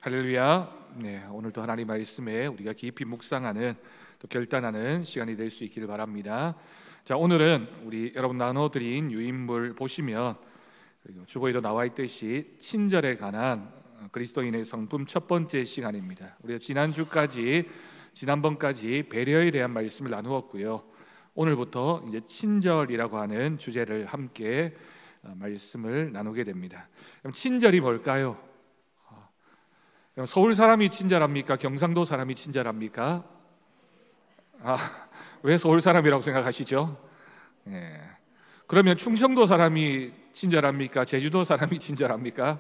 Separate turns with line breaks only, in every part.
할렐루야. 네, 오늘도 하나님 말씀에 우리가 깊이 묵상하는 또 결단하는 시간이 될 수 있기를 바랍니다. 자, 오늘은 우리 여러분 나눠드린 유인물 보시면 주보에도 나와 있듯이 친절에 관한 그리스도인의 성품 첫 번째 시간입니다. 우리가 지난번까지 배려에 대한 말씀을 나누었고요. 오늘부터 이제 친절이라고 하는 주제를 함께 말씀을 나누게 됩니다. 그럼 친절이 뭘까요? 서울 사람이 친절합니까? 경상도 사람이 친절합니까? 왜 서울 사람이라고 생각하시죠? 그러면 충청도 사람이 친절합니까? 제주도 사람이 친절합니까?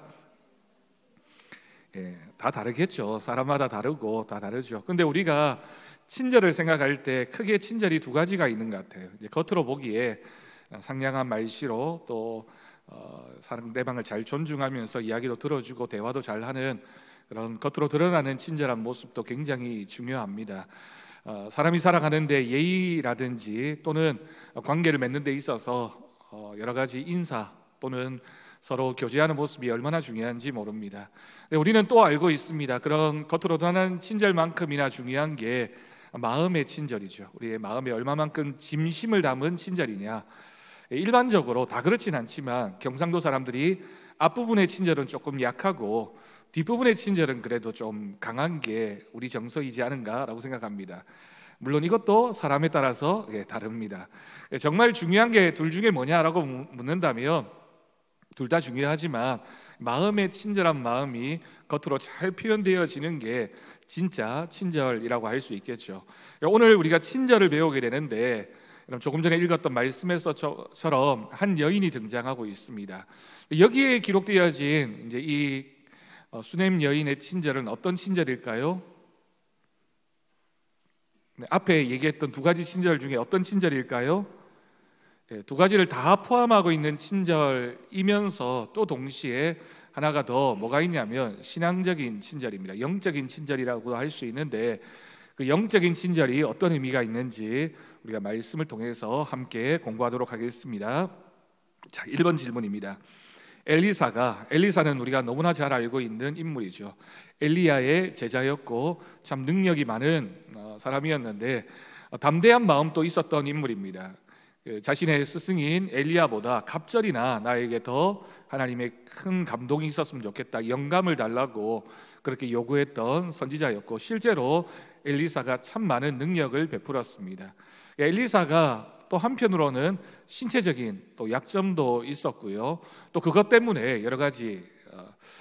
다 다르겠죠. 사람마다 다르고 다 다르죠. 근데 우리가 친절을 생각할 때 크게 친절이 두 가지가 있는 것 같아요. 이제 겉으로 보기에 상냥한 말씨로 또 상대방을 잘 존중하면서 이야기도 들어주고 대화도 잘하는 그런 겉으로 드러나는 친절한 모습도 굉장히 중요합니다. 사람이 살아가는데 예의라든지 또는 관계를 맺는 데 있어서 여러 가지 인사 또는 서로 교제하는 모습이 얼마나 중요한지 모릅니다. 우리는 또 알고 있습니다. 그런 겉으로 드러나는 친절만큼이나 중요한 게 마음의 친절이죠. 우리의 마음에 얼마만큼 진심을 담은 친절이냐. 일반적으로 다 그렇진 않지만 경상도 사람들이 앞부분의 친절은 조금 약하고 뒷부분의 친절은 그래도 좀 강한 게 우리 정서이지 않은가라고 생각합니다. 물론 이것도 사람에 따라서 다릅니다. 정말 중요한 게 둘 중에 뭐냐라고 묻는다면 둘 다 중요하지만 마음의 친절한 마음이 겉으로 잘 표현되어지는 게 진짜 친절이라고 할 수 있겠죠. 오늘 우리가 친절을 배우게 되는데 조금 전에 읽었던 말씀에서처럼 한 여인이 등장하고 있습니다. 여기에 기록되어진 이제 이 수넴 여인의 친절은 어떤 친절일까요? 앞에 얘기했던 두 가지 친절 중에 어떤 친절일까요? 두 가지를 다 포함하고 있는 친절이면서 또 동시에 하나가 더 뭐가 있냐면 신앙적인 친절입니다. 영적인 친절이라고 할 수 있는데 그 영적인 친절이 어떤 의미가 있는지 우리가 말씀을 통해서 함께 공부하도록 하겠습니다. 자, 1번 질문입니다. 엘리사는 우리가 너무나 잘 알고 있는 인물이죠. 엘리야의 제자였고 참 능력이 많은 사람이었는데 담대한 마음도 있었던 인물입니다. 자신의 스승인 엘리야보다 갑절이나 나에게 더 하나님의 큰 감동이 있었으면 좋겠다, 영감을 달라고 그렇게 요구했던 선지자였고 실제로 엘리사가 참 많은 능력을 베풀었습니다. 엘리사가 또 한편으로는 신체적인 또 약점도 있었고요. 또 그것 때문에 여러 가지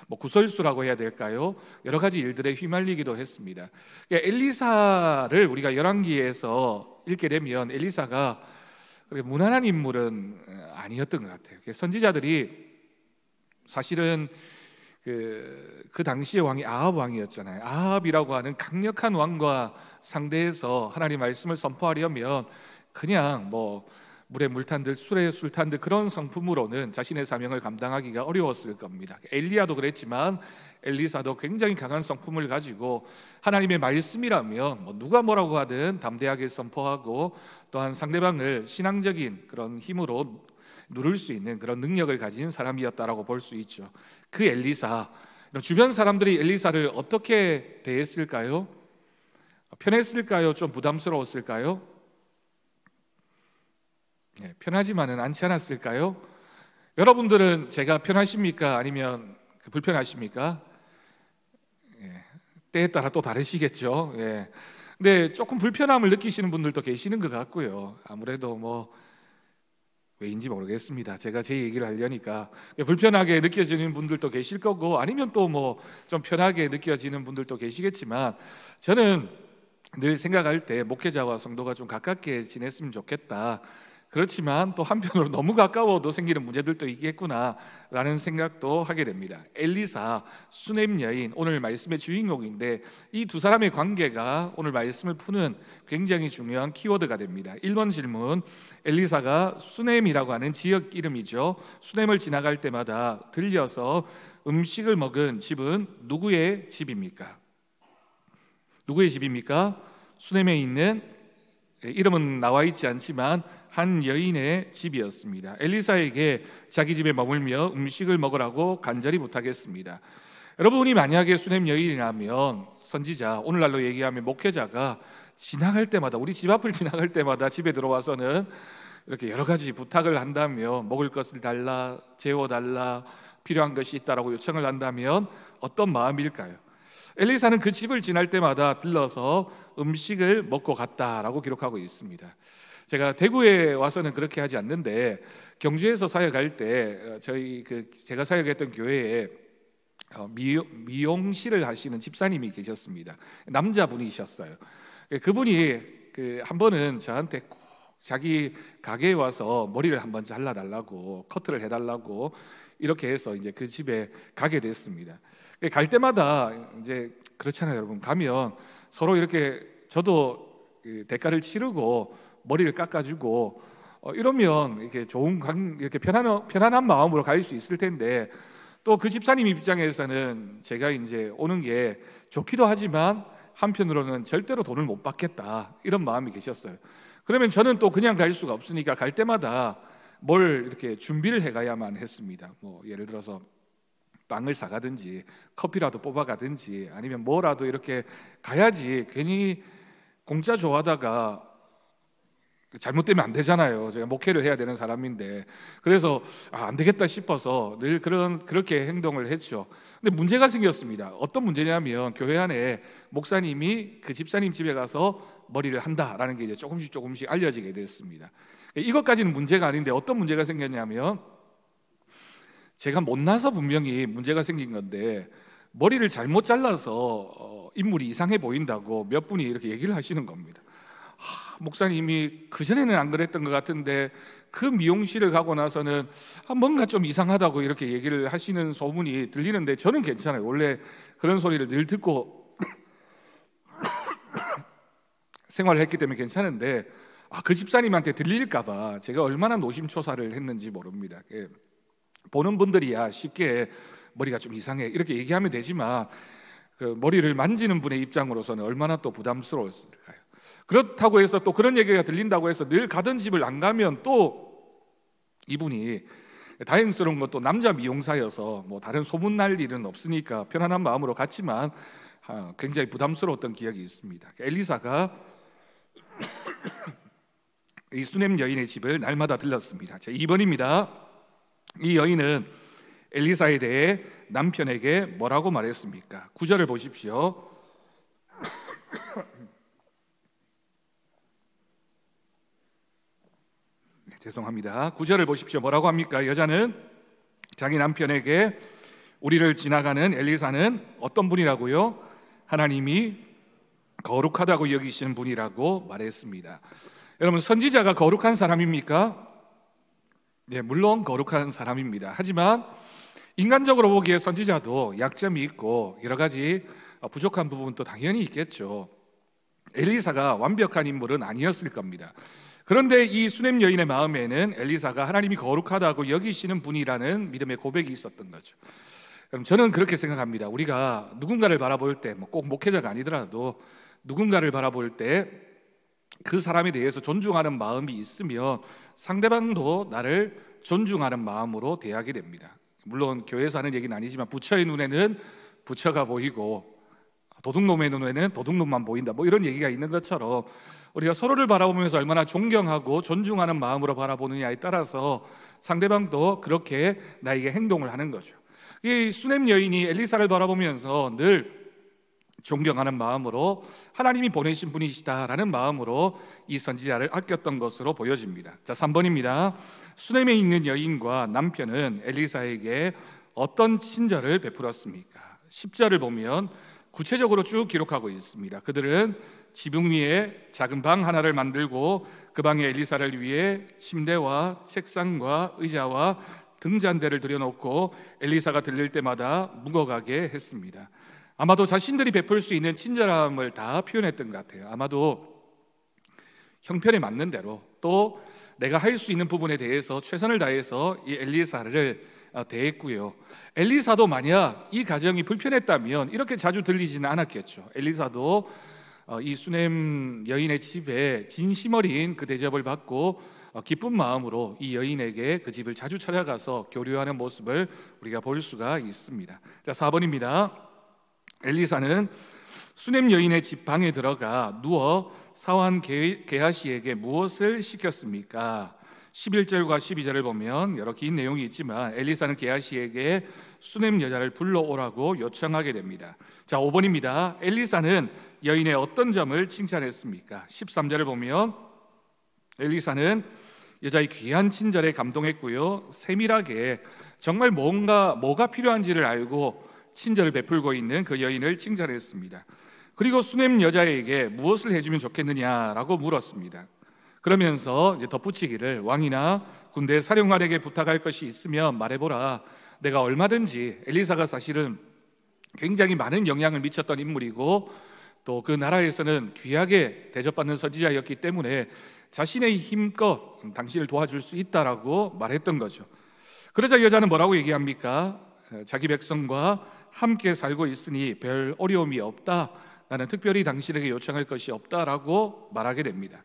구설수라고 해야 될까요? 여러 가지 일들에 휘말리기도 했습니다. 엘리사를 우리가 열왕기에서 읽게 되면 엘리사가 무난한 인물은 아니었던 것 같아요. 선지자들이 사실은 그 당시의 왕이 아합 왕이었잖아요. 아합이라고 하는 강력한 왕과 상대해서 하나님 말씀을 선포하려면 그냥 물에 물 탄 듯 술에 술 탄 듯 그런 성품으로는 자신의 사명을 감당하기가 어려웠을 겁니다. 엘리야도 그랬지만 엘리사도 굉장히 강한 성품을 가지고 하나님의 말씀이라면 누가 뭐라고 하든 담대하게 선포하고 또한 상대방을 신앙적인 그런 힘으로 누를 수 있는 그런 능력을 가진 사람이었다라고 볼 수 있죠. 그 엘리사, 주변 사람들이 엘리사를 어떻게 대했을까요? 편했을까요? 좀 부담스러웠을까요? 편하지만은 않지 않았을까요? 여러분들은 제가 편하십니까? 아니면 불편하십니까? 때에 따라 또 다르시겠죠. 근데 조금 불편함을 느끼시는 분들도 계시는 것 같고요. 아무래도 왜인지 모르겠습니다. 제가 제 얘기를 하려니까 불편하게 느껴지는 분들도 계실 거고 아니면 또 좀 편하게 느껴지는 분들도 계시겠지만 저는 늘 생각할 때 목회자와 성도가 좀 가깝게 지냈으면 좋겠다. 그렇지만 또 한편으로 너무 가까워도 생기는 문제들도 있겠구나라는 생각도 하게 됩니다. 엘리사, 수넴 여인, 오늘 말씀의 주인공인데 이 두 사람의 관계가 오늘 말씀을 푸는 굉장히 중요한 키워드가 됩니다. 1번 질문, 엘리사가 수넴이라고 하는 지역 이름이죠. 수넴을 지나갈 때마다 들려서 음식을 먹은 집은 누구의 집입니까? 누구의 집입니까? 수넴에 있는, 이름은 나와 있지 않지만 한 여인의 집이었습니다. 엘리사에게 자기 집에 머물며 음식을 먹으라고 간절히 부탁했습니다. 여러분이 만약에 수냄 여인이라면 선지자, 오늘날로 얘기하면 목회자가 지나갈 때마다, 우리 집 앞을 지나갈 때마다 집에 들어와서는 이렇게 여러 가지 부탁을 한다면, 먹을 것을 달라, 재워달라, 필요한 것이 있다라고 요청을 한다면 어떤 마음일까요? 엘리사는 그 집을 지날 때마다 들러서 음식을 먹고 갔다라고 기록하고 있습니다. 제가 대구에 와서는 그렇게 하지 않는데, 경주에서 사역할 때 제가 사역했던 교회에 미용실을 하시는 집사님이 계셨습니다. 남자분이셨어요. 그분이 한 번은 저한테 꼭 자기 가게에 와서 머리를 한번 잘라달라고, 커트를 해달라고 이렇게 해서 이제 그 집에 가게 됐습니다. 갈 때마다 이제 그렇잖아요, 여러분. 가면 서로 이렇게, 저도 대가를 치르고 머리를 깎아주고 이러면 이렇게 이렇게 편안한 마음으로 갈 수 있을 텐데, 또 그 집사님 입장에서는 제가 이제 오는 게 좋기도 하지만 한편으로는 절대로 돈을 못 받겠다, 이런 마음이 계셨어요. 그러면 저는 또 그냥 갈 수가 없으니까 갈 때마다 뭘 이렇게 준비를 해가야만 했습니다. 뭐 예를 들어서 빵을 사가든지 커피라도 뽑아가든지 아니면 뭐라도 이렇게 가야지, 괜히 공짜 좋아하다가 잘못되면 안 되잖아요. 제가 목회를 해야 되는 사람인데. 그래서 안 되겠다 싶어서 늘 그렇게 행동을 했죠. 근데 문제가 생겼습니다. 어떤 문제냐면, 교회 안에 목사님이 그 집사님 집에 가서 머리를 한다라는 게 이제 조금씩 알려지게 됐습니다. 이것까지는 문제가 아닌데, 어떤 문제가 생겼냐면, 제가 못나서 분명히 문제가 생긴 건데, 머리를 잘못 잘라서 인물이 이상해 보인다고 몇 분이 이렇게 얘기를 하시는 겁니다. 목사님이 그전에는 안 그랬던 것 같은데 그 미용실을 가고 나서는 뭔가 좀 이상하다고 이렇게 얘기를 하시는 소문이 들리는데, 저는 괜찮아요. 원래 그런 소리를 늘 듣고 생활을 했기 때문에 괜찮은데, 그 집사님한테 들릴까 봐 제가 얼마나 노심초사를 했는지 모릅니다. 보는 분들이야 쉽게 머리가 좀 이상해 이렇게 얘기하면 되지만, 그 머리를 만지는 분의 입장으로서는 얼마나 또 부담스러웠을까요? 그렇다고 해서 또 그런 얘기가 들린다고 해서 늘 가던 집을 안 가면, 또 이분이 다행스러운 것도 남자 미용사여서 뭐 다른 소문 날 일은 없으니까 편안한 마음으로 갔지만 굉장히 부담스러웠던 기억이 있습니다. 엘리사가 이 수냄 여인의 집을 날마다 들렀습니다. 제 2번입니다. 이 여인은 엘리사에 대해 남편에게 뭐라고 말했습니까? 9절을 보십시오. 죄송합니다. 9절을 보십시오. 뭐라고 합니까? 여자는 자기 남편에게 우리를 지나가는 엘리사는 어떤 분이라고요? 하나님이 거룩하다고 여기시는 분이라고 말했습니다. 여러분, 선지자가 거룩한 사람입니까? 네, 물론 거룩한 사람입니다. 하지만 인간적으로 보기에 선지자도 약점이 있고 여러 가지 부족한 부분도 당연히 있겠죠. 엘리사가 완벽한 인물은 아니었을 겁니다. 그런데 이 수냄 여인의 마음에는 엘리사가 하나님이 거룩하다고 여기시는 분이라는 믿음의 고백이 있었던 거죠. 그럼 저는 그렇게 생각합니다. 우리가 누군가를 바라볼 때, 꼭 목회자가 아니더라도 누군가를 바라볼 때 그 사람에 대해서 존중하는 마음이 있으면 상대방도 나를 존중하는 마음으로 대하게 됩니다. 물론 교회에서 하는 얘기는 아니지만, 부처의 눈에는 부처가 보이고 도둑놈의 눈에는 도둑놈만 보인다, 뭐 이런 얘기가 있는 것처럼, 우리가 서로를 바라보면서 얼마나 존경하고 존중하는 마음으로 바라보느냐에 따라서 상대방도 그렇게 나에게 행동을 하는 거죠. 이 수냄 여인이 엘리사를 바라보면서 늘 존경하는 마음으로 하나님이 보내신 분이시다라는 마음으로 이 선지자를 아꼈던 것으로 보여집니다. 자, 3번입니다. 수냄에 있는 여인과 남편은 엘리사에게 어떤 친절을 베풀었습니까? 10절을 보면 구체적으로 쭉 기록하고 있습니다. 그들은 지붕 위에 작은 방 하나를 만들고 그 방에 엘리사를 위해 침대와 책상과 의자와 등잔대를 들여놓고 엘리사가 들릴 때마다 묵어가게 했습니다. 아마도 자신들이 베풀 수 있는 친절함을 다 표현했던 것 같아요. 아마도 형편에 맞는 대로, 또 내가 할 수 있는 부분에 대해서 최선을 다해서 이 엘리사를 대했고요. 엘리사도 만약 이 가정이 불편했다면 이렇게 자주 들리지는 않았겠죠. 엘리사도 이 수냄 여인의 집에 진심 어린 그 대접을 받고 기쁜 마음으로 이 여인에게 그 집을 자주 찾아가서 교류하는 모습을 우리가 볼 수가 있습니다. 자, 4번입니다. 엘리사는 수넴 여인의 집 방에 들어가 누워 사환 게하시에게 무엇을 시켰습니까? 11절과 12절을 보면 여러 긴 내용이 있지만 엘리사는 게하시에게 수넴 여자를 불러오라고 요청하게 됩니다. 자, 5번입니다. 엘리사는 여인의 어떤 점을 칭찬했습니까? 13절을 보면 엘리사는 여자의 귀한 친절에 감동했고요, 세밀하게 정말 뭐가 필요한지를 알고 친절을 베풀고 있는 그 여인을 칭찬했습니다. 그리고 수넴 여자에게 무엇을 해주면 좋겠느냐라고 물었습니다. 그러면서 이제 덧붙이기를, 왕이나 군대 사령관에게 부탁할 것이 있으면 말해보라. 내가 얼마든지. 엘리사가 사실은 굉장히 많은 영향을 미쳤던 인물이고 또 그 나라에서는 귀하게 대접받는 선지자였기 때문에 자신의 힘껏 당신을 도와줄 수 있다라고 말했던 거죠. 그러자 여자는 뭐라고 얘기합니까? 자기 백성과 함께 살고 있으니 별 어려움이 없다. 나는 특별히 당신에게 요청할 것이 없다라고 말하게 됩니다.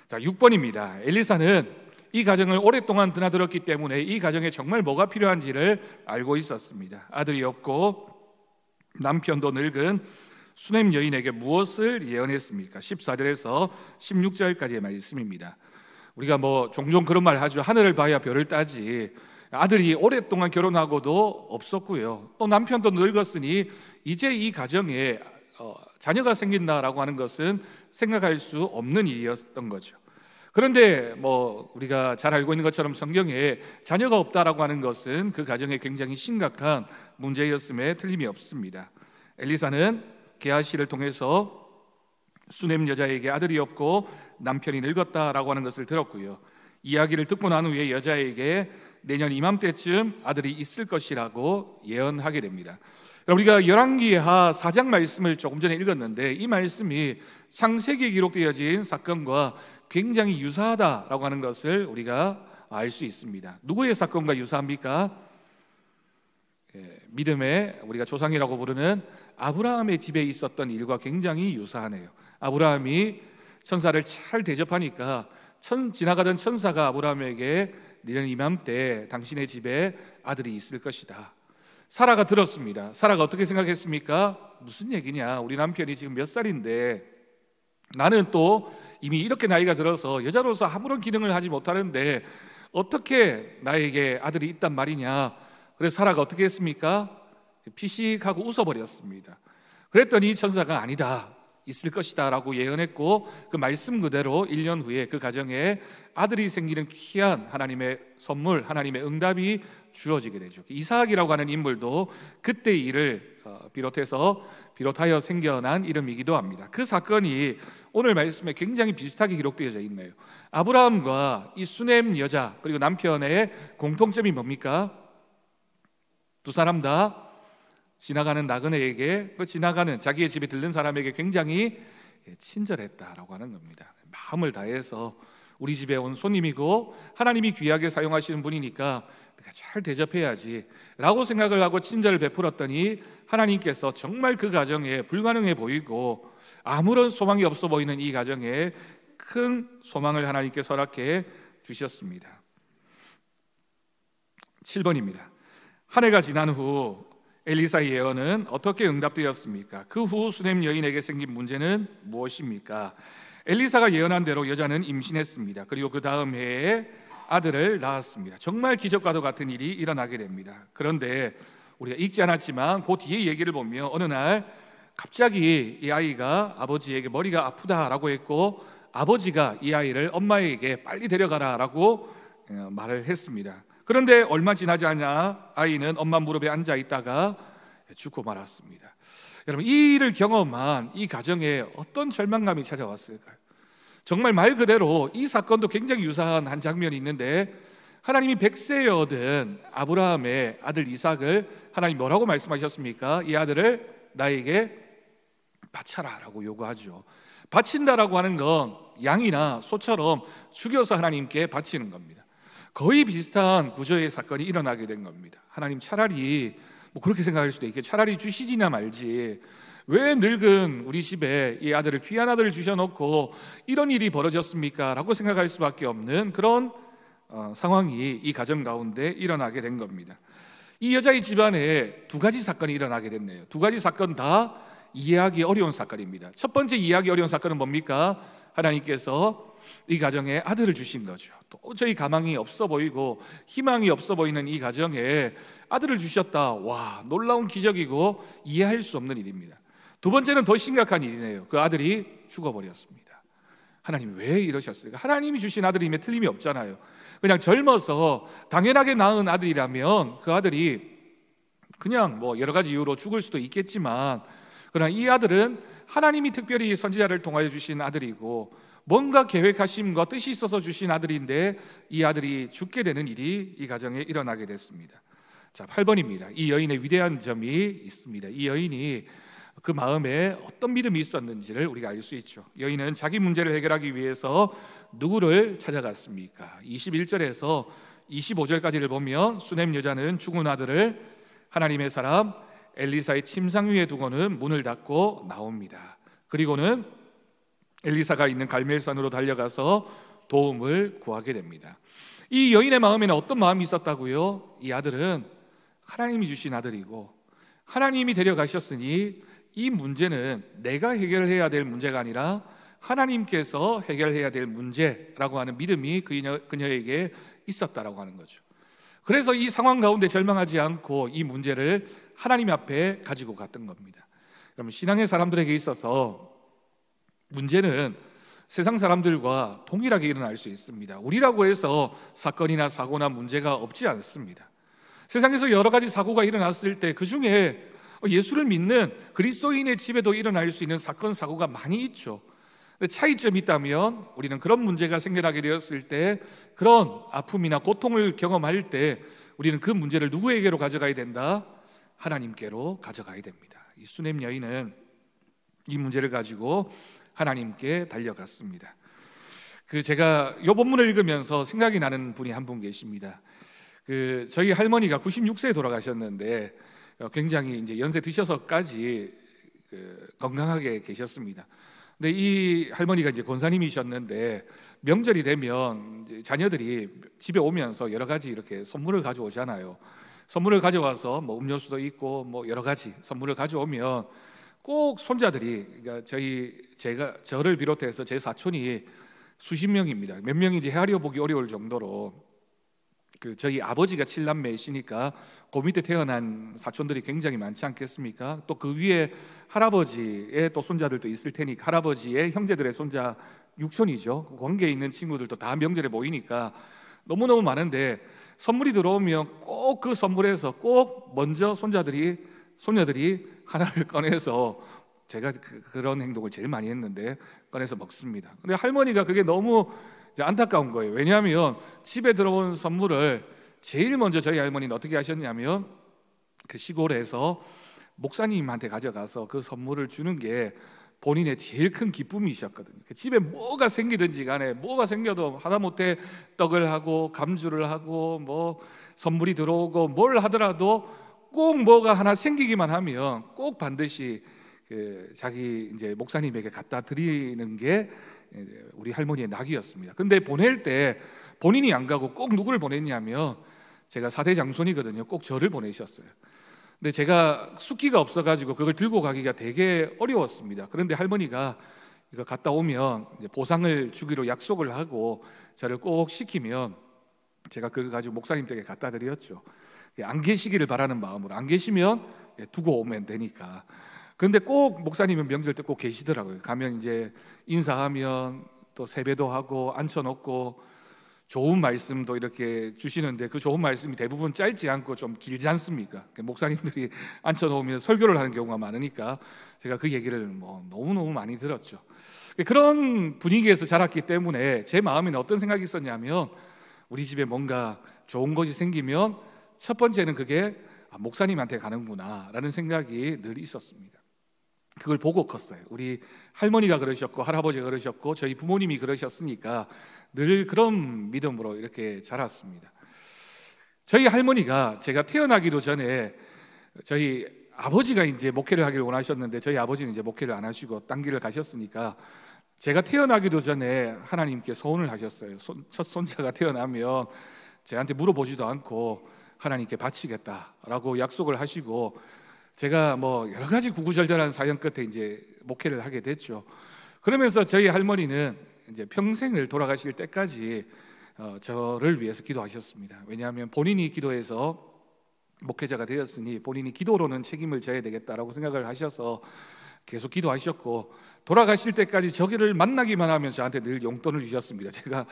자, 6번입니다. 엘리사는 이 가정을 오랫동안 드나들었기 때문에 이 가정에 정말 뭐가 필요한지를 알고 있었습니다. 아들이 없고 남편도 늙은 수넴 여인에게 무엇을 예언했습니까? 14절에서 16절까지의 말씀입니다. 우리가 종종 그런 말 하죠. 하늘을 봐야 별을 따지. 아들이 오랫동안 결혼하고도 없었고요, 또 남편도 늙었으니 이제 이 가정에 자녀가 생긴다라고 하는 것은 생각할 수 없는 일이었던 거죠. 그런데 우리가 잘 알고 있는 것처럼 성경에 자녀가 없다라고 하는 것은 그 가정에 굉장히 심각한 문제였음에 틀림이 없습니다. 엘리사는 게하시를 통해서 수넴 여자에게 아들이 없고 남편이 늙었다라고 하는 것을 들었고요, 이야기를 듣고 난 후에 여자에게 내년 이맘때쯤 아들이 있을 것이라고 예언하게 됩니다. 우리가 열왕기하 4장 말씀을 조금 전에 읽었는데 이 말씀이 창세기에 기록되어진 사건과 굉장히 유사하다라고 하는 것을 우리가 알 수 있습니다. 누구의 사건과 유사합니까? 믿음의 우리가 조상이라고 부르는 아브라함의 집에 있었던 일과 굉장히 유사하네요. 아브라함이 천사를 잘 대접하니까 지나가던 천사가 아브라함에게 내년 이맘때 당신의 집에 아들이 있을 것이다. 사라가 들었습니다. 사라가 어떻게 생각했습니까? 무슨 얘기냐, 우리 남편이 지금 몇 살인데 나는 또 이미 이렇게 나이가 들어서 여자로서 아무런 기능을 하지 못하는데 어떻게 나에게 아들이 있단 말이냐. 그래서 사라가 어떻게 했습니까? 피식하고 웃어버렸습니다. 그랬더니 천사가 아니다, 있을 것이다 라고 예언했고 그 말씀 그대로 1년 후에 그 가정에 아들이 생기는 귀한 하나님의 선물, 하나님의 응답이 주어지게 되죠. 이삭이라고 하는 인물도 그때 일을 비롯하여 생겨난 이름이기도 합니다. 그 사건이 오늘 말씀에 굉장히 비슷하게 기록되어져 있네요. 아브라함과 이 수넴 여자 그리고 남편의 공통점이 뭡니까? 두 사람 다 지나가는 나그네에게, 지나가는 자기의 집에 들른 사람에게 굉장히 친절했다라고 하는 겁니다. 마음을 다해서 우리 집에 온 손님이고 하나님이 귀하게 사용하시는 분이니까 내가 잘 대접해야지 라고 생각을 하고 친절을 베풀었더니 하나님께서 정말 그 가정에 불가능해 보이고 아무런 소망이 없어 보이는 이 가정에 큰 소망을 하나님께 허락해 주셨습니다. 7번입니다. 한 해가 지난 후 엘리사의 예언은 어떻게 응답되었습니까? 그 후 수넴 여인에게 생긴 문제는 무엇입니까? 엘리사가 예언한 대로 여자는 임신했습니다. 그리고 그 다음 해에 아들을 낳았습니다. 정말 기적과도 같은 일이 일어나게 됩니다. 그런데 우리가 읽지 않았지만 그 뒤에 얘기를 보면 어느 날 갑자기 이 아이가 아버지에게 머리가 아프다라고 했고 아버지가 이 아이를 엄마에게 빨리 데려가라라고 말을 했습니다. 그런데 얼마 지나지 않아 아이는 엄마 무릎에 앉아 있다가 죽고 말았습니다. 여러분, 이 일을 경험한 이 가정에 어떤 절망감이 찾아왔을까요? 정말 말 그대로 이 사건도 굉장히 유사한 한 장면이 있는데 하나님이 100세에 얻은 아브라함의 아들 이삭을 하나님 뭐라고 말씀하셨습니까? 이 아들을 나에게 바쳐라 라고 요구하죠. 바친다라고 하는 건 양이나 소처럼 죽여서 하나님께 바치는 겁니다. 거의 비슷한 구조의 사건이 일어나게 된 겁니다. 하나님 차라리 그렇게 생각할 수도 있겠죠. 차라리 주시지나 말지 왜 늙은 우리 집에 이 아들을, 귀한 아들을 주셔놓고 이런 일이 벌어졌습니까? 라고 생각할 수밖에 없는 그런 상황이 이 가정 가운데 일어나게 된 겁니다. 이 여자의 집안에 두 가지 사건이 일어나게 됐네요. 두 가지 사건 다 이해하기 어려운 사건입니다. 첫 번째 이해하기 어려운 사건은 뭡니까? 하나님께서 이 가정에 아들을 주신 거죠. 도저히 가망이 없어 보이고 희망이 없어 보이는 이 가정에 아들을 주셨다. 와, 놀라운 기적이고 이해할 수 없는 일입니다. 두 번째는 더 심각한 일이네요. 그 아들이 죽어버렸습니다. 하나님 왜 이러셨을까? 하나님이 주신 아들임에 틀림이 없잖아요. 그냥 젊어서 당연하게 낳은 아들이라면 그 아들이 그냥 뭐 여러 가지 이유로 죽을 수도 있겠지만, 그러나 이 아들은 하나님이 특별히 선지자를 통하여 주신 아들이고 뭔가 계획하심과 뜻이 있어서 주신 아들인데 이 아들이 죽게 되는 일이 이 가정에 일어나게 됐습니다. 자, 8번입니다. 이 여인의 위대한 점이 있습니다. 이 여인이 그 마음에 어떤 믿음이 있었는지를 우리가 알 수 있죠. 여인은 자기 문제를 해결하기 위해서 누구를 찾아갔습니까? 21절에서 25절까지를 보면 수넴 여자는 죽은 아들을 하나님의 사람 엘리사의 침상 위에 두고는 문을 닫고 나옵니다. 그리고는 엘리사가 있는 갈멜산으로 달려가서 도움을 구하게 됩니다. 이 여인의 마음에는 어떤 마음이 있었다고요? 이 아들은 하나님이 주신 아들이고 하나님이 데려가셨으니 이 문제는 내가 해결해야 될 문제가 아니라 하나님께서 해결해야 될 문제라고 하는 믿음이 그녀에게 있었다라고 하는 거죠. 그래서 이 상황 가운데 절망하지 않고 이 문제를 하나님 앞에 가지고 갔던 겁니다. 그러면 신앙의 사람들에게 있어서 문제는 세상 사람들과 동일하게 일어날 수 있습니다. 우리라고 해서 사건이나 사고나 문제가 없지 않습니다. 세상에서 여러 가지 사고가 일어났을 때 그 중에 예수를 믿는 그리스도인의 집에도 일어날 수 있는 사건, 사고가 많이 있죠. 차이점이 있다면 우리는 그런 문제가 생겨나게 되었을 때, 그런 아픔이나 고통을 경험할 때 우리는 그 문제를 누구에게로 가져가야 된다? 하나님께로 가져가야 됩니다. 이 수넴 여인은 이 문제를 가지고 하나님께 달려갔습니다. 제가 이 본문을 읽으면서 생각이 나는 분이 한 분 계십니다. 저희 할머니가 96세에 돌아가셨는데 굉장히 이제 연세 드셔서까지 건강하게 계셨습니다. 근데 이 할머니가 이제 권사님이셨는데 명절이 되면 이제 자녀들이 집에 오면서 여러 가지 이렇게 선물을 가져오잖아요. 선물을 가져와서 뭐 음료수도 있고 뭐 여러 가지 선물을 가져오면 꼭 손자들이, 그러니까 저를 비롯해서 제 사촌이 수십 명입니다. 몇 명인지 헤아려 보기 어려울 정도로 저희 아버지가 7남매이시니까 그 밑에 태어난 사촌들이 굉장히 많지 않겠습니까? 또 그 위에 할아버지의 또 손자들도 있을 테니까 할아버지의 형제들의 손자 6손이죠. 그 관계에 있는 친구들도 다 명절에 모이니까 너무너무 많은데 선물이 들어오면 꼭 그 선물에서 꼭 먼저 손녀들이 하나를 꺼내서, 제가 그런 행동을 제일 많이 했는데 꺼내서 먹습니다. 근데 할머니가 그게 너무 안타까운 거예요. 왜냐하면 집에 들어온 선물을 제일 먼저 저희 할머니는 어떻게 하셨냐면 그 시골에서 목사님한테 가져가서 그 선물을 주는 게 본인의 제일 큰 기쁨이셨거든요. 집에 뭐가 생기든지 간에, 뭐가 생겨도 하다못해 떡을 하고 감주를 하고 뭐 선물이 들어오고 뭘 하더라도 꼭 뭐가 하나 생기기만 하면 꼭 반드시 자기 이제 목사님에게 갖다 드리는 게 우리 할머니의 낙이었습니다. 근데 보낼 때 본인이 안 가고 꼭 누구를 보냈냐면 제가 4대 장손이거든요. 꼭 저를 보내셨어요. 근데 제가 숫기가 없어가지고 그걸 들고 가기가 되게 어려웠습니다. 그런데 할머니가 이거 갔다 오면 이제 보상을 주기로 약속을 하고 저를 꼭 시키면 제가 그걸 가지고 목사님 댁에 갖다 드렸죠. 안 계시기를 바라는 마음으로, 안 계시면 두고 오면 되니까. 그런데 꼭 목사님은 명절 때 꼭 계시더라고요. 가면 이제 인사하면 또 세배도 하고 앉혀놓고 좋은 말씀도 이렇게 주시는데 그 좋은 말씀이 대부분 짧지 않고 좀 길지 않습니까? 목사님들이 앉혀놓으면 설교를 하는 경우가 많으니까 제가 그 얘기를 너무너무 많이 들었죠. 그런 분위기에서 자랐기 때문에 제 마음에는 어떤 생각이 있었냐면, 우리 집에 뭔가 좋은 것이 생기면 첫 번째는 그게 목사님한테 가는구나 라는 생각이 늘 있었습니다. 그걸 보고 컸어요. 우리 할머니가 그러셨고 할아버지가 그러셨고 저희 부모님이 그러셨으니까 늘 그런 믿음으로 이렇게 자랐습니다. 저희 할머니가 제가 태어나기도 전에 저희 아버지가 이제 목회를 하기를 원하셨는데 저희 아버지는 이제 목회를 안 하시고 딴 길을 가셨으니까 제가 태어나기도 전에 하나님께 소원을 하셨어요. 첫 손자가 태어나면 저한테 물어보지도 않고 하나님께 바치겠다라고 약속을 하시고, 제가 뭐 여러 가지 구구절절한 사연 끝에 이제 목회를 하게 됐죠. 그러면서 저희 할머니는 이제 평생을 돌아가실 때까지 저를 위해서 기도하셨습니다. 왜냐하면 본인이 기도해서 목회자가 되었으니 본인이 기도로는 책임을 져야 되겠다라고 생각을 하셔서 계속 기도하셨고, 돌아가실 때까지 저기를 만나기만 하면 저한테 늘 용돈을 주셨습니다. 제가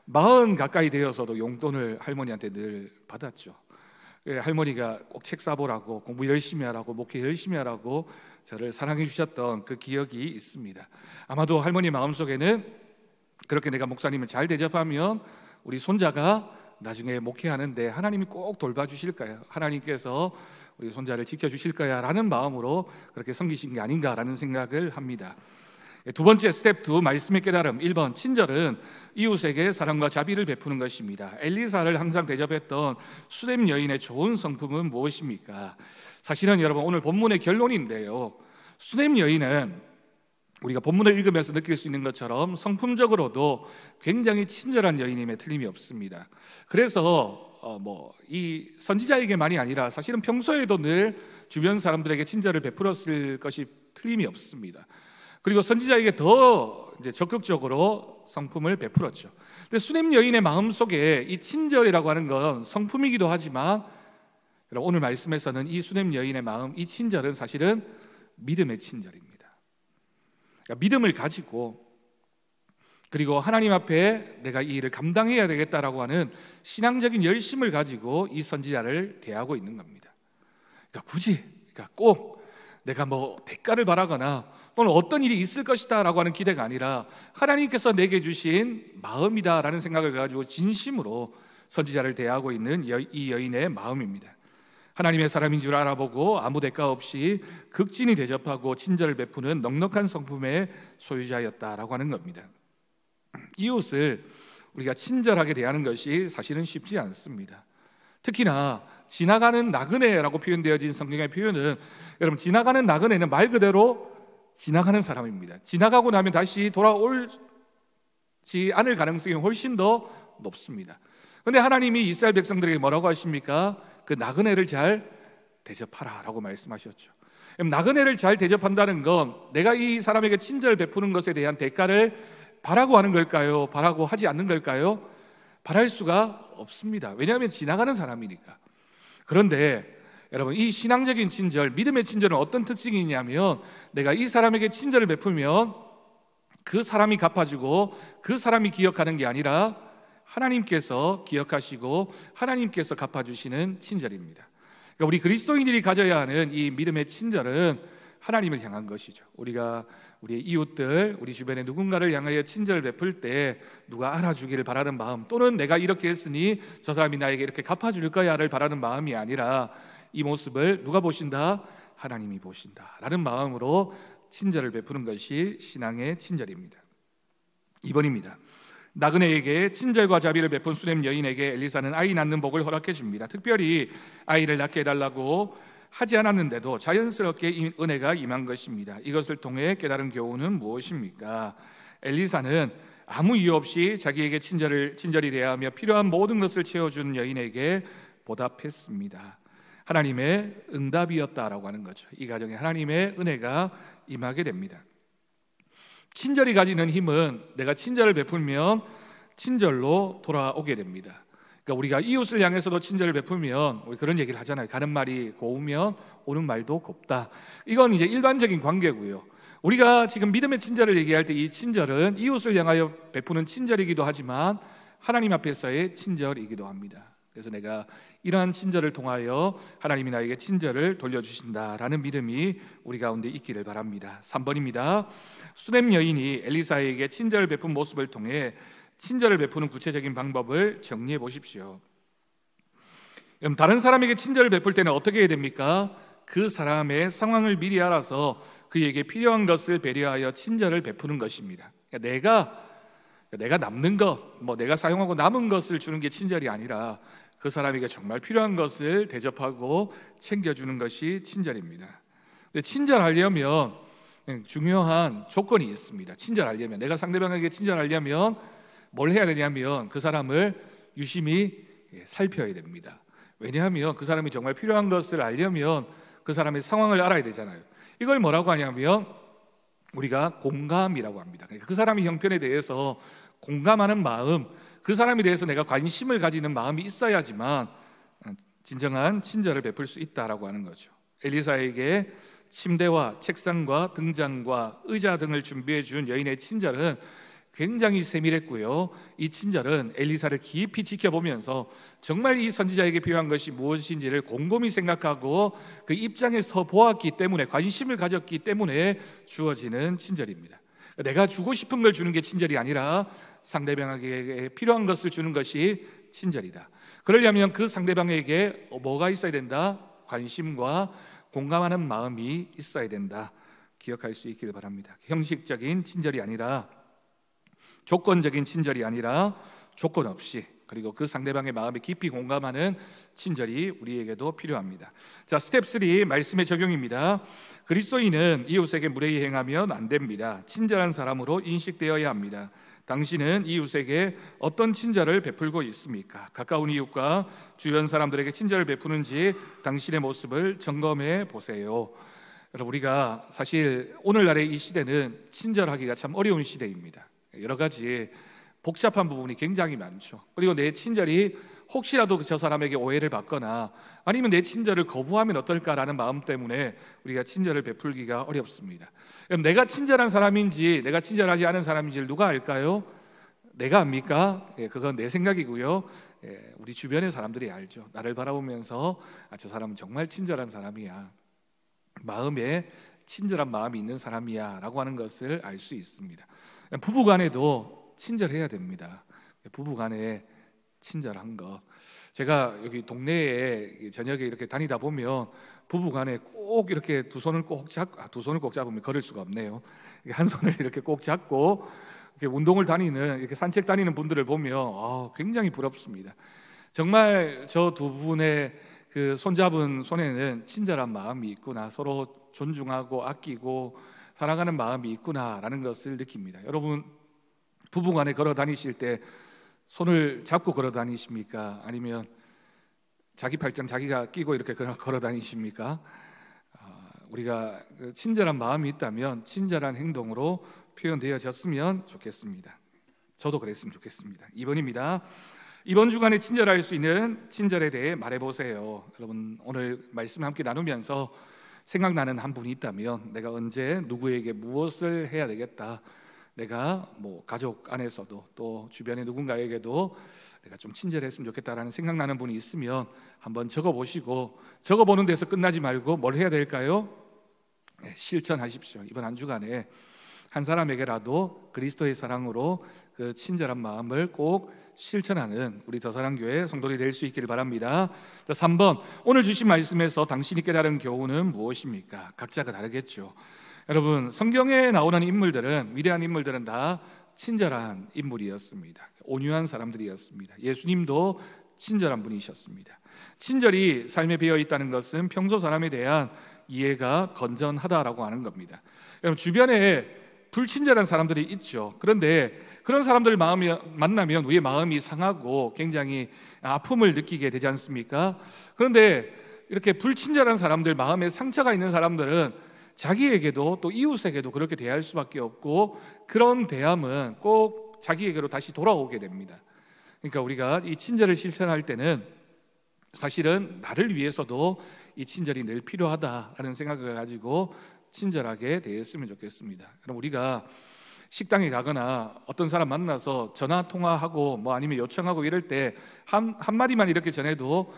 40 가까이 되어서도 용돈을 할머니한테 늘 받았죠. 할머니가 꼭 책 사보라고, 공부 열심히 하라고, 목회 열심히 하라고 저를 사랑해 주셨던 그 기억이 있습니다. 아마도 할머니 마음속에는 그렇게 내가 목사님을 잘 대접하면 우리 손자가 나중에 목회하는데 하나님이 꼭 돌봐주실 거야, 하나님께서 우리 손자를 지켜주실 거야 라는 마음으로 그렇게 섬기신 게 아닌가라는 생각을 합니다. 두 번째 스텝 2, 말씀의 깨달음. 1번, 친절은 이웃에게 사랑과 자비를 베푸는 것입니다. 엘리사를 항상 대접했던 수넴 여인의 좋은 성품은 무엇입니까? 사실은 여러분 오늘 본문의 결론인데요, 수넴 여인은 우리가 본문을 읽으면서 느낄 수 있는 것처럼 성품적으로도 굉장히 친절한 여인임에 틀림이 없습니다. 그래서 이 선지자에게만이 아니라 사실은 평소에도 늘 주변 사람들에게 친절을 베풀었을 것이 틀림이 없습니다. 그리고 선지자에게 더 이제 적극적으로 성품을 베풀었죠. 근데 수넴 여인의 마음속에 이 친절이라고 하는 건 성품이기도 하지만, 여러분 오늘 말씀에서는 이 수넴 여인의 마음, 이 친절은 사실은 믿음의 친절입니다. 그러니까 믿음을 가지고, 그리고 하나님 앞에 내가 이 일을 감당해야 되겠다라고 하는 신앙적인 열심을 가지고 이 선지자를 대하고 있는 겁니다. 그러니까 꼭 내가 뭐 대가를 바라거나 또는 어떤 일이 있을 것이다 라고 하는 기대가 아니라 하나님께서 내게 주신 마음이다 라는 생각을 가지고 진심으로 선지자를 대하고 있는 이 여인의 마음입니다. 하나님의 사람인 줄 알아보고 아무 대가 없이 극진히 대접하고 친절을 베푸는 넉넉한 성품의 소유자였다라고 하는 겁니다. 이웃을 우리가 친절하게 대하는 것이 사실은 쉽지 않습니다. 특히나 지나가는 나그네라고 표현되어진 성경의 표현은, 여러분 지나가는 나그네는 말 그대로 지나가는 사람입니다. 지나가고 나면 다시 돌아올지 않을 가능성이 훨씬 더 높습니다. 그런데 하나님이 이스라엘 백성들에게 뭐라고 하십니까? 그 나그네를 잘 대접하라 라고 말씀하셨죠. 나그네를 잘 대접한다는 건 내가 이 사람에게 친절 베푸는 것에 대한 대가를 바라고 하는 걸까요? 바라고 하지 않는 걸까요? 바랄 수가 없습니다. 왜냐하면 지나가는 사람이니까. 그런데 여러분 이 신앙적인 친절, 믿음의 친절은 어떤 특징이 있냐면, 내가 이 사람에게 친절을 베풀면 그 사람이 갚아주고 그 사람이 기억하는 게 아니라 하나님께서 기억하시고 하나님께서 갚아주시는 친절입니다. 그러니까 우리 그리스도인들이 가져야 하는 이 믿음의 친절은 하나님을 향한 것이죠. 우리가 우리의 이웃들, 우리 주변에 누군가를 향하여 친절을 베풀 때 누가 알아주기를 바라는 마음, 또는 내가 이렇게 했으니 저 사람이 나에게 이렇게 갚아줄 거야를 바라는 마음이 아니라, 이 모습을 누가 보신다? 하나님이 보신다 라는 마음으로 친절을 베푸는 것이 신앙의 친절입니다. 2번입니다. 나그네에게 친절과 자비를 베푼 수넴 여인에게 엘리사는 아이 낳는 복을 허락해 줍니다. 특별히 아이를 낳게 해달라고 하지 않았는데도 자연스럽게 은혜가 임한 것입니다. 이것을 통해 깨달은 교훈은 무엇입니까? 엘리사는 아무 이유 없이 자기에게 친절히 대하며 필요한 모든 것을 채워준 여인에게 보답했습니다. 하나님의 응답이었다라고 하는 거죠. 이 가정에 하나님의 은혜가 임하게 됩니다. 친절이 가지는 힘은 내가 친절을 베풀면 친절로 돌아오게 됩니다. 그러니까 우리가 이웃을 향해서도 친절을 베풀면 우리 그런 얘기를 하잖아요. 가는 말이 고우면 오는 말도 곱다. 이건 이제 일반적인 관계고요. 우리가 지금 믿음의 친절을 얘기할 때 이 친절은 이웃을 향하여 베푸는 친절이기도 하지만 하나님 앞에서의 친절이기도 합니다. 그래서 내가 이러한 친절을 통하여 하나님이 나에게 친절을 돌려주신다라는 믿음이 우리 가운데 있기를 바랍니다. 3번입니다. 수넴 여인이 엘리사에게 친절을 베푼 모습을 통해 친절을 베푸는 구체적인 방법을 정리해 보십시오. 그럼 다른 사람에게 친절을 베풀 때는 어떻게 해야 됩니까? 그 사람의 상황을 미리 알아서 그에게 필요한 것을 배려하여 친절을 베푸는 것입니다. 그러니까 내가 남는 것, 내가 사용하고 남은 것을 주는 게 친절이 아니라 그 사람에게 정말 필요한 것을 대접하고 챙겨주는 것이 친절입니다. 근데 친절하려면 중요한 조건이 있습니다. 친절하려면, 내가 상대방에게 친절하려면 뭘 해야 되냐면 그 사람을 유심히 살펴야 됩니다. 왜냐하면 그 사람이 정말 필요한 것을 알려면 그 사람의 상황을 알아야 되잖아요. 이걸 뭐라고 하냐면 우리가 공감이라고 합니다. 그 사람의 형편에 대해서 공감하는 마음, 그 사람에 대해서 내가 관심을 가지는 마음이 있어야지만 진정한 친절을 베풀 수 있다라고 하는 거죠. 엘리사에게 침대와 책상과 등잔과 의자 등을 준비해 준 여인의 친절은 굉장히 세밀했고요. 이 친절은 엘리사를 깊이 지켜보면서 정말 이 선지자에게 필요한 것이 무엇인지를 곰곰이 생각하고 그 입장에 서 보았기 때문에, 관심을 가졌기 때문에 주어지는 친절입니다. 내가 주고 싶은 걸 주는 게 친절이 아니라 상대방에게 필요한 것을 주는 것이 친절이다. 그러려면 그 상대방에게 뭐가 있어야 된다? 관심과 공감하는 마음이 있어야 된다. 기억할 수 있기를 바랍니다. 형식적인 친절이 아니라, 조건적인 친절이 아니라 조건 없이, 그리고 그 상대방의 마음에 깊이 공감하는 친절이 우리에게도 필요합니다. 자, 스텝 3 말씀의 적용입니다. 그리스도인은 이웃에게 무례히 행하면 안 됩니다. 친절한 사람으로 인식되어야 합니다. 당신은 이웃에게 어떤 친절을 베풀고 있습니까? 가까운 이웃과 주변 사람들에게 친절을 베푸는지 당신의 모습을 점검해 보세요. 여러분, 우리가 사실 오늘날의 이 시대는 친절하기가 참 어려운 시대입니다. 여러 가지 복잡한 부분이 굉장히 많죠. 그리고 내 친절이 혹시라도 저 사람에게 오해를 받거나 아니면 내 친절을 거부하면 어떨까라는 마음 때문에 우리가 친절을 베풀기가 어렵습니다. 그럼 내가 친절한 사람인지 내가 친절하지 않은 사람인지를 누가 알까요? 내가 압니까? 그건 내 생각이고요. 우리 주변의 사람들이 알죠. 나를 바라보면서 저 사람은 정말 친절한 사람이야, 마음에 친절한 마음이 있는 사람이야 라고 하는 것을 알 수 있습니다. 부부간에도 친절해야 됩니다. 부부간에 친절한 것. 제가 여기 동네에 저녁에 이렇게 다니다 보면 부부간에 꼭 이렇게 두 손을 꼭 잡고, 두 손을 꼭 잡으면 걸을 수가 없네요. 한 손을 이렇게 꼭 잡고 이렇게 운동을 다니는, 이렇게 산책 다니는 분들을 보면 굉장히 부럽습니다. 정말 저 두 분의 그 손잡은 손에는 친절한 마음이 있구나, 서로 존중하고 아끼고 사랑하는 마음이 있구나라는 것을 느낍니다. 여러분, 부부간에 걸어 다니실 때 손을 잡고 걸어 다니십니까? 아니면 자기 팔짱 자기가 끼고 이렇게 걸어 다니십니까? 우리가 친절한 마음이 있다면 친절한 행동으로 표현되어졌으면 좋겠습니다. 저도 그랬으면 좋겠습니다. 2번입니다. 이번 주간에 친절할 수 있는 친절에 대해 말해보세요. 여러분, 오늘 말씀 함께 나누면서 생각나는 한 분이 있다면 내가 언제 누구에게 무엇을 해야 되겠다, 내가 가족 안에서도 또 주변의 누군가에게도 내가 좀 친절했으면 좋겠다라는 생각나는 분이 있으면 한번 적어보시고, 적어보는 데서 끝나지 말고 뭘 해야 될까요? 실천하십시오. 이번 한 주간에 한 사람에게라도 그리스도의 사랑으로 그 친절한 마음을 꼭 실천하는 우리 더사랑교회 성도들이 될 수 있기를 바랍니다. 자, 3번, 오늘 주신 말씀에서 당신이 깨달은 교훈은 무엇입니까? 각자가 다르겠죠. 여러분, 성경에 나오는 인물들은, 위대한 인물들은 다 친절한 인물이었습니다. 온유한 사람들이었습니다. 예수님도 친절한 분이셨습니다. 친절이 삶에 배어 있다는 것은 평소 사람에 대한 이해가 건전하다라고 하는 겁니다. 여러분, 주변에 불친절한 사람들이 있죠. 그런데 그런 사람들을 만나면 우리의 마음이 상하고 굉장히 아픔을 느끼게 되지 않습니까? 그런데 이렇게 불친절한 사람들, 마음에 상처가 있는 사람들은 자기에게도 또 이웃에게도 그렇게 대할 수밖에 없고, 그런 대함은 꼭 자기에게로 다시 돌아오게 됩니다. 그러니까 우리가 이 친절을 실천할 때는 사실은 나를 위해서도 이 친절이 늘 필요하다라는 생각을 가지고 친절하게 대했으면 좋겠습니다. 그럼 우리가 식당에 가거나 어떤 사람 만나서 전화 통화하고 아니면 요청하고 이럴 때 한마디만 이렇게 전해도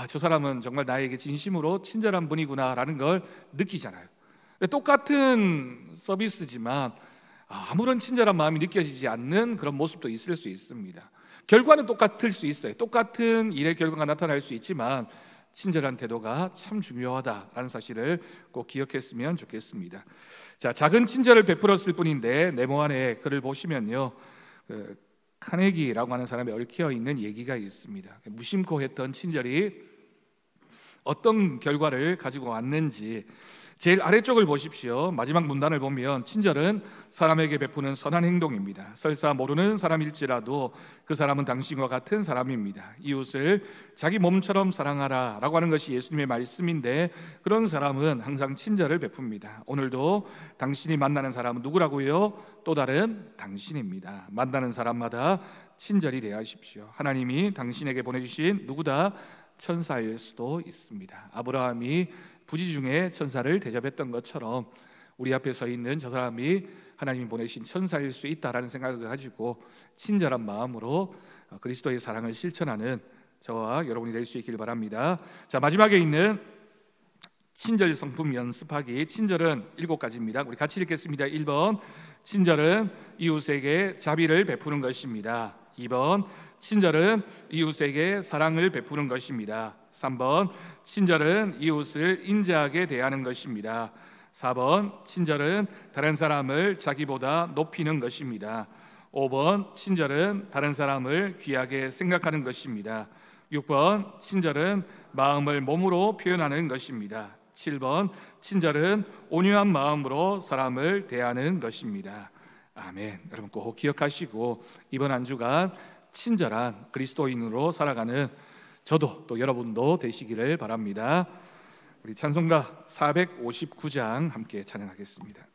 저 사람은 정말 나에게 진심으로 친절한 분이구나라는 걸 느끼잖아요. 똑같은 서비스지만 아무런 친절한 마음이 느껴지지 않는 그런 모습도 있을 수 있습니다. 결과는 똑같을 수 있어요. 똑같은 일의 결과가 나타날 수 있지만 친절한 태도가 참 중요하다라는 사실을 꼭 기억했으면 좋겠습니다. 자, 작은 친절을 베풀었을 뿐인데 네모 안에 글을 보시면요, 카네기라고 하는 사람이 얽혀 있는 얘기가 있습니다. 무심코 했던 친절이 어떤 결과를 가지고 왔는지 제일 아래쪽을 보십시오. 마지막 문단을 보면 친절은 사람에게 베푸는 선한 행동입니다. 설사 모르는 사람일지라도 그 사람은 당신과 같은 사람입니다. 이웃을 자기 몸처럼 사랑하라 라고 하는 것이 예수님의 말씀인데, 그런 사람은 항상 친절을 베풉니다. 오늘도 당신이 만나는 사람은 누구라고요? 또 다른 당신입니다. 만나는 사람마다 친절히 대하십시오. 하나님이 당신에게 보내주신 누구다 천사일 수도 있습니다. 아브라함이 부지 중에 천사를 대접했던 것처럼 우리 앞에 서 있는 저 사람이 하나님이 보내신 천사일 수 있다라는 생각을 가지고 친절한 마음으로 그리스도의 사랑을 실천하는 저와 여러분이 될 수 있기를 바랍니다. 자, 마지막에 있는 친절 성품 연습하기. 친절은 7가지입니다. 우리 같이 읽겠습니다. 1번, 친절은 이웃에게 자비를 베푸는 것입니다. 2번, 친절은 이웃에게 사랑을 베푸는 것입니다. 3번, 친절은 이웃을 인자하게 대하는 것입니다. 4번, 친절은 다른 사람을 자기보다 높이는 것입니다. 5번, 친절은 다른 사람을 귀하게 생각하는 것입니다. 6번, 친절은 마음을 몸으로 표현하는 것입니다. 7번, 친절은 온유한 마음으로 사람을 대하는 것입니다. 아멘. 여러분 꼭 기억하시고 이번 한 주간 친절한 그리스도인으로 살아가는 저도 또 여러분도 되시기를 바랍니다. 우리 찬송가 459장 함께 찬양하겠습니다.